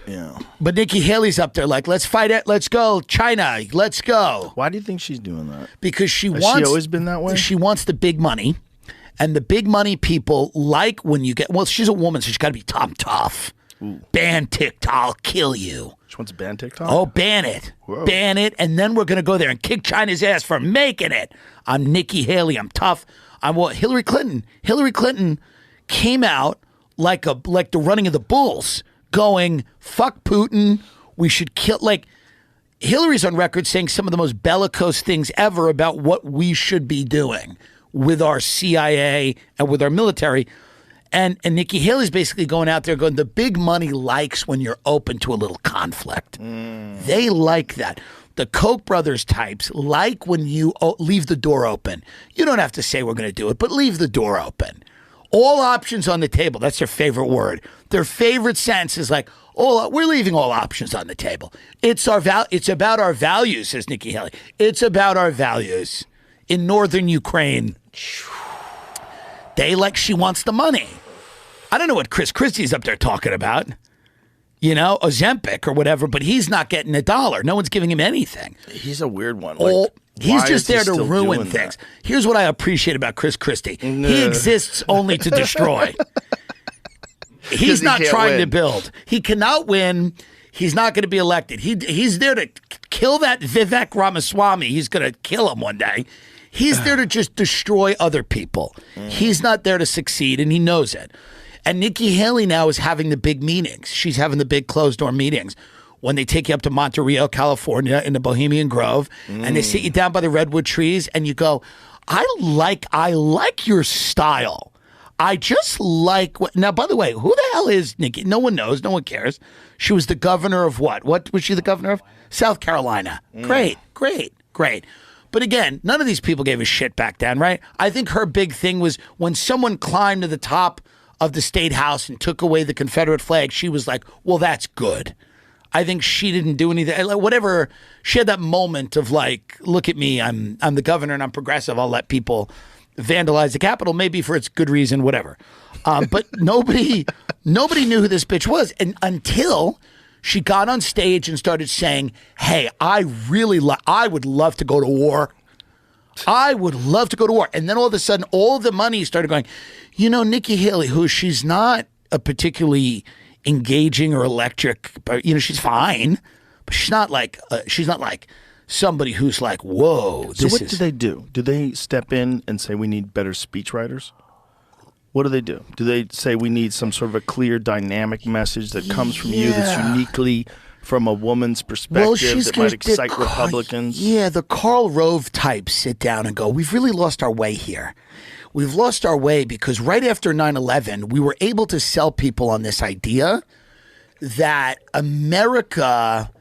Yeah. But Nikki Haley's up there like, let's fight it. Let's go. China. Let's go. Why do you think she's doing that? Because she Has wants... she always been that way? She wants the big money. And the big money people like when you get... Well, she's a woman, so she's got to be tough. Ooh. Ban TikTok. I'll kill you. She wants to ban TikTok? Oh, ban it. Whoa. Ban it. And then we're going to go there and kick China's ass for making it. I'm Nikki Haley. I'm tough. I'm what? Hillary Clinton. Hillary Clinton came out like the running of the bulls, going, fuck Putin. We should kill... Like, Hillary's on record saying some of the most bellicose things ever about what we should be doing with our CIA and with our military. And Nikki Haley's basically going out there going, the big money likes when you're open to a little conflict. They like that. The Koch brothers types like when you leave the door open. You don't have to say we're going to do it, but leave the door open. All options on the table. That's their favorite word. Their favorite sentence is like, "Oh, we're leaving all options on the table. It's about our values," says Nikki Haley. It's about our values. In northern Ukraine, she wants the money. I don't know what Chris Christie's up there talking about. You know, Ozempic or whatever, but he's not getting $1. No one's giving him anything. He's a weird one. He's just there to ruin things. Here's what I appreciate about Chris Christie. He exists only to destroy. He's not trying to build. He cannot win. He's not going to be elected. He's there to kill that Vivek Ramaswamy. He's going to kill him one day. He's there to just destroy other people. He's not there to succeed, and he knows it. And Nikki Haley now is having the big meetings. She's having the big closed-door meetings when they take you up to Monterey, California, in the Bohemian Grove, and they sit you down by the redwood trees, and you go, I like your style. I just like what... Now, by the way, who the hell is Nikki? No one knows. No one cares. She was the governor of what? What was she the governor of? South Carolina. Great. But again, none of these people gave a shit back then, right? I think her big thing was when someone climbed to the top of the state house and took away the Confederate flag, she was like, well, that's good. I think she didn't do anything. Like, whatever. She had that moment of like, look at me. I'm the governor and I'm progressive. I'll let people vandalize the Capitol, maybe for its good reason, whatever. But nobody knew who this bitch was, and until she got on stage and started saying, "Hey, I would love to go to war. I would love to go to war." And then all of a sudden, all the money started going. You know, Nikki Haley, she's not a particularly engaging or electric, but she's fine, but she's not like somebody who's like, whoa. So what do they do? Do they step in and say we need better speechwriters? What do they do? Do they say we need some sort of a clear, dynamic message that comes from you that's uniquely from a woman's perspective that might excite Republicans? Yeah, the Karl Rove types sit down and go, we've really lost our way here. We've lost our way because right after 9/11, we were able to sell people on this idea that America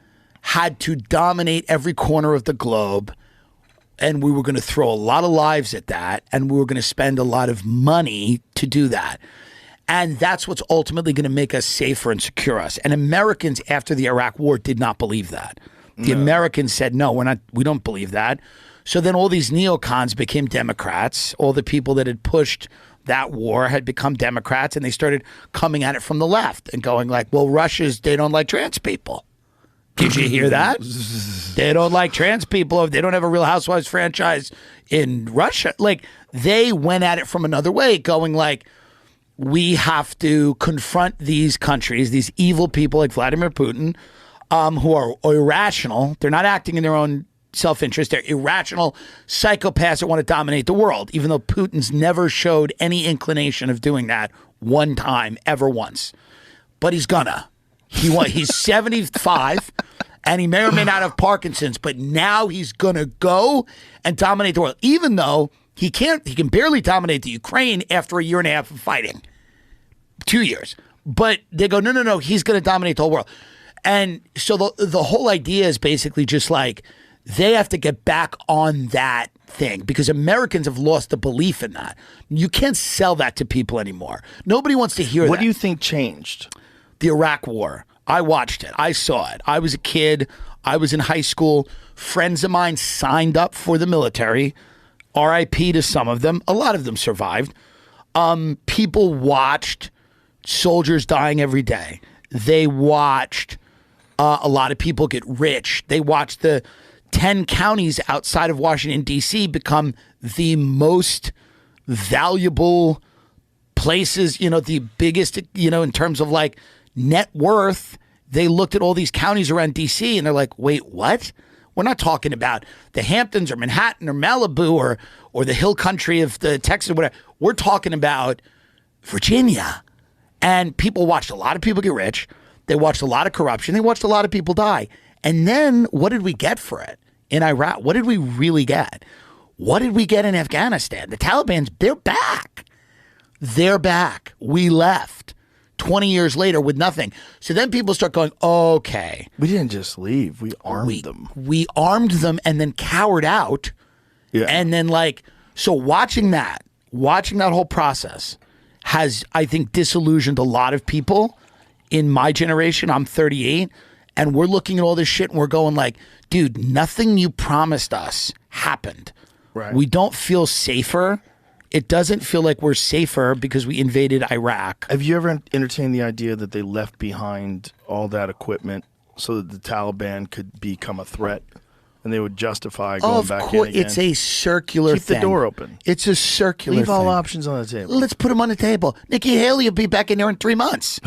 had to dominate every corner of the globe, and we were going to throw a lot of lives at that, and we were going to spend a lot of money to do that. And that's what's ultimately going to make us safer and secure us. And Americans after the Iraq War did not believe that. The Americans said, no, we don't believe that. So then all these neocons became Democrats. All the people that had pushed that war had become Democrats, and they started coming at it from the left and going like, well, they don't like trans people. Did you hear that? They don't like trans people. They don't have a Real Housewives franchise in Russia. Like, they went at it from another way, going like, we have to confront these countries, these evil people like Vladimir Putin, who are irrational. They're not acting in their own self-interest. They're irrational psychopaths that want to dominate the world, even though Putin's never showed any inclination of doing that one time, ever once. But he's gonna. He's 75, and he may or may not have Parkinson's, but now he's gonna go and dominate the world, even though he can barely dominate the Ukraine after a year and a half of fighting. 2 years. But they go, no, he's gonna dominate the whole world. And so the whole idea is basically just like, they have to get back on that thing because Americans have lost the belief in that. You can't sell that to people anymore. Nobody wants to hear that. What do you think changed? The Iraq War. I watched it. I saw it. I was a kid. I was in high school. Friends of mine signed up for the military. RIP to some of them. A lot of them survived. People watched soldiers dying every day. They watched a lot of people get rich. They watched the 10 counties outside of Washington, D.C. become the most valuable places, the biggest, in terms of like net worth. They looked at all these counties around D.C. and they're like, wait, what? We're not talking about the Hamptons or Manhattan or Malibu or the hill country of the Texas or whatever. We're talking about Virginia. And people watched a lot of people get rich. They watched a lot of corruption. They watched a lot of people die. And then what did we get for it in Iraq? What did we really get? What did we get in Afghanistan? The Taliban, they're back. They're back. We left 20 years later with nothing. So then people start going, okay. We didn't just leave. We armed them. We armed them and then cowered out. Yeah. And then so watching that whole process has, I think, disillusioned a lot of people in my generation. I'm 38. And we're looking at all this shit and we're going like, dude, nothing you promised us happened. Right. We don't feel safer. It doesn't feel like we're safer because we invaded Iraq. Have you ever entertained the idea that they left behind all that equipment so that the Taliban could become a threat and they would justify going back in again? It's a circular thing. Keep the door open. It's a circular Leave all thing. options on the table. Let's put them on the table. Nikki Haley will be back in there in 3 months.